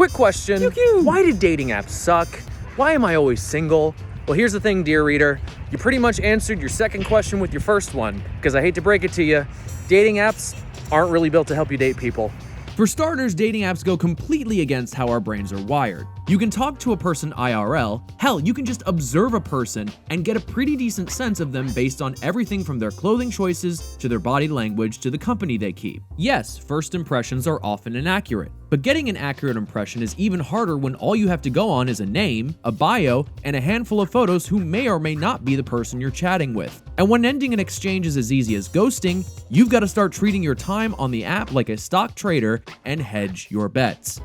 quick question. Pew, pew. Why do dating apps suck? Why am I always single? Well, here's the thing, dear reader. You pretty much answered your second question with your first one, because I hate to break it to you, dating apps aren't really built to help you date people. For starters, dating apps go completely against how our brains are wired. You can talk to a person IRL, hell, you can just observe a person and get a pretty decent sense of them based on everything from their clothing choices to their body language to the company they keep. Yes, first impressions are often inaccurate, but getting an accurate impression is even harder when all you have to go on is a name, a bio, and a handful of photos who may or may not be the person you're chatting with. And when ending an exchange is as easy as ghosting, you've got to start treating your time on the app like a stock trader and hedge your bets.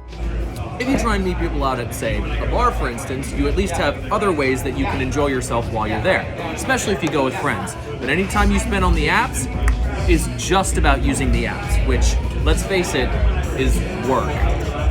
If you try and meet people out at, say, a bar for instance, you at least have other ways that you can enjoy yourself while you're there, especially if you go with friends. But any time you spend on the apps is just about using the apps, which, let's face it, is work.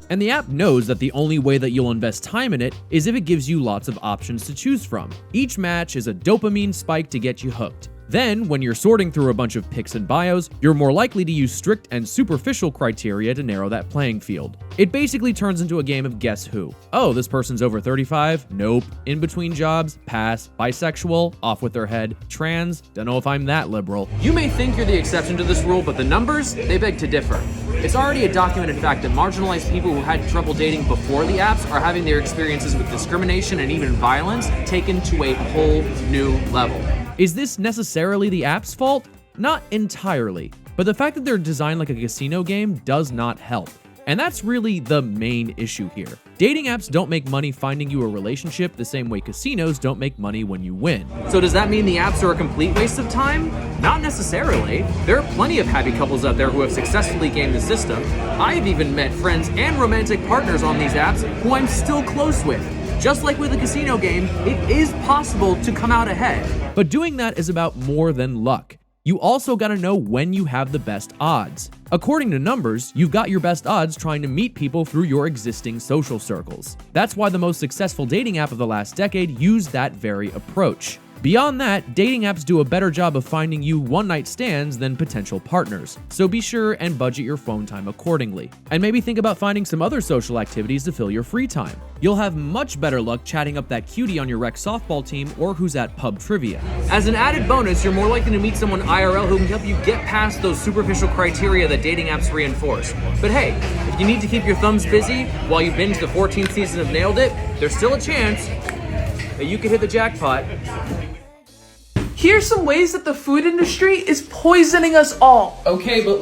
And the app knows that the only way that you'll invest time in it is if it gives you lots of options to choose from. Each match is a dopamine spike to get you hooked. Then, when you're sorting through a bunch of pics and bios, you're more likely to use strict and superficial criteria to narrow that playing field. It basically turns into a game of guess who. Oh, this person's over 35? Nope. In between jobs? Pass. Bisexual? Off with their head. Trans? Don't know if I'm that liberal. You may think you're the exception to this rule, but the numbers, they beg to differ. It's already a documented fact that marginalized people who had trouble dating before the apps are having their experiences with discrimination and even violence taken to a whole new level. Is this necessarily the app's fault? Not entirely, but the fact that they're designed like a casino game does not help. And that's really the main issue here. Dating apps don't make money finding you a relationship the same way casinos don't make money when you win. So does that mean the apps are a complete waste of time? Not necessarily. There are plenty of happy couples out there who have successfully gamed the system. I've even met friends and romantic partners on these apps who I'm still close with. Just like with a casino game, it is possible to come out ahead. But doing that is about more than luck. You also gotta know when you have the best odds. According to numbers, you've got your best odds trying to meet people through your existing social circles. That's why the most successful dating app of the last decade used that very approach. Beyond that, dating apps do a better job of finding you one-night stands than potential partners, so be sure and budget your phone time accordingly. And maybe think about finding some other social activities to fill your free time. You'll have much better luck chatting up that cutie on your rec softball team or who's at pub trivia. As an added bonus, you're more likely to meet someone IRL who can help you get past those superficial criteria that dating apps reinforce. But hey, if you need to keep your thumbs busy while you binge the 14th season of Nailed It, there's still a chance that you could hit the jackpot. Here's some ways that the food industry is poisoning us all. Okay, but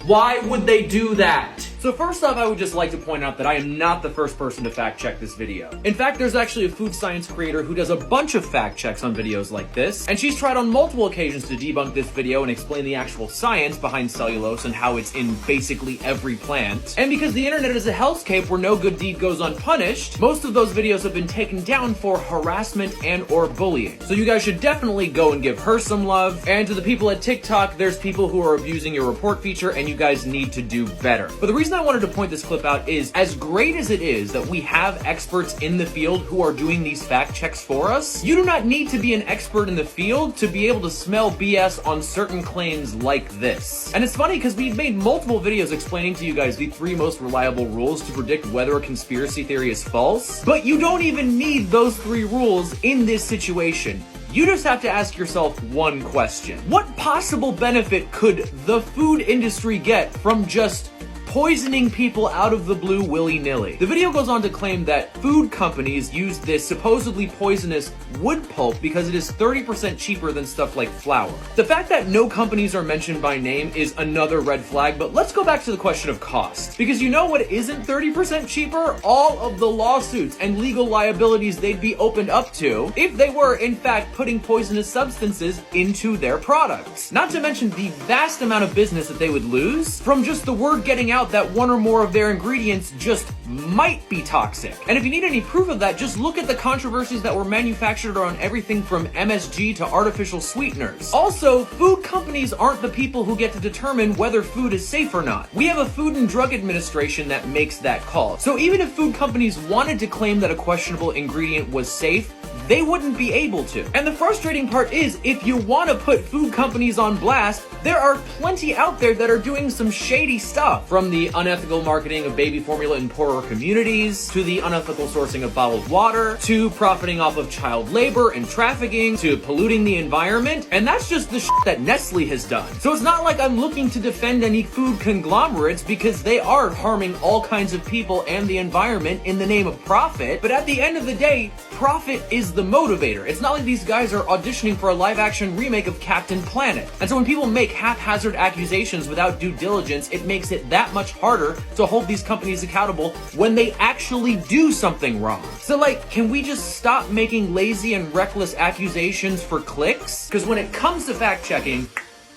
why would they do that? So first off, I would just like to point out that I am not the first person to fact check this video. In fact, there's actually a food science creator who does a bunch of fact checks on videos like this, and she's tried on multiple occasions to debunk this video and explain the actual science behind cellulose and how it's in basically every plant. And because the internet is a hellscape where no good deed goes unpunished, most of those videos have been taken down for harassment and or bullying. So you guys should definitely go and give her some love. And to the people at TikTok, there's people who are abusing your report feature and you guys need to do better. But the reason I wanted to point this clip out is, as great as it is that we have experts in the field who are doing these fact checks for us, you do not need to be an expert in the field to be able to smell BS on certain claims like this. And it's funny because we've made multiple videos explaining to you guys the 3 most reliable rules to predict whether a conspiracy theory is false, but you don't even need those 3 rules in this situation. You just have to ask yourself one question. What possible benefit could the food industry get from just poisoning people out of the blue willy-nilly? The video goes on to claim that food companies use this supposedly poisonous wood pulp because it is 30% cheaper than stuff like flour. The fact that no companies are mentioned by name is another red flag, but let's go back to the question of cost. Because you know what isn't 30% cheaper? All of the lawsuits and legal liabilities they'd be opened up to if they were, in fact, putting poisonous substances into their products. Not to mention the vast amount of business that they would lose from just the word getting out that one or more of their ingredients just might be toxic. And if you need any proof of that, just look at the controversies that were manufactured on everything from MSG to artificial sweeteners. Also, food companies aren't the people who get to determine whether food is safe or not. We have a Food and Drug Administration that makes that call. So even if food companies wanted to claim that a questionable ingredient was safe, they wouldn't be able to. And the frustrating part is, if you want to put food companies on blast, there are plenty out there that are doing some shady stuff, from from the unethical marketing of baby formula in poorer communities, to the unethical sourcing of bottled water, to profiting off of child labor and trafficking, to polluting the environment, and that's just the shit that Nestle has done. So it's not like I'm looking to defend any food conglomerates, because they are harming all kinds of people and the environment in the name of profit, but at the end of the day, profit is the motivator. It's not like these guys are auditioning for a live-action remake of Captain Planet. And so when people make haphazard accusations without due diligence, it makes it that much harder to hold these companies accountable when they actually do something wrong. So like, can we just stop making lazy and reckless accusations for clicks? Because when it comes to fact-checking,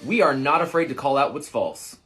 we are not afraid to call out what's false.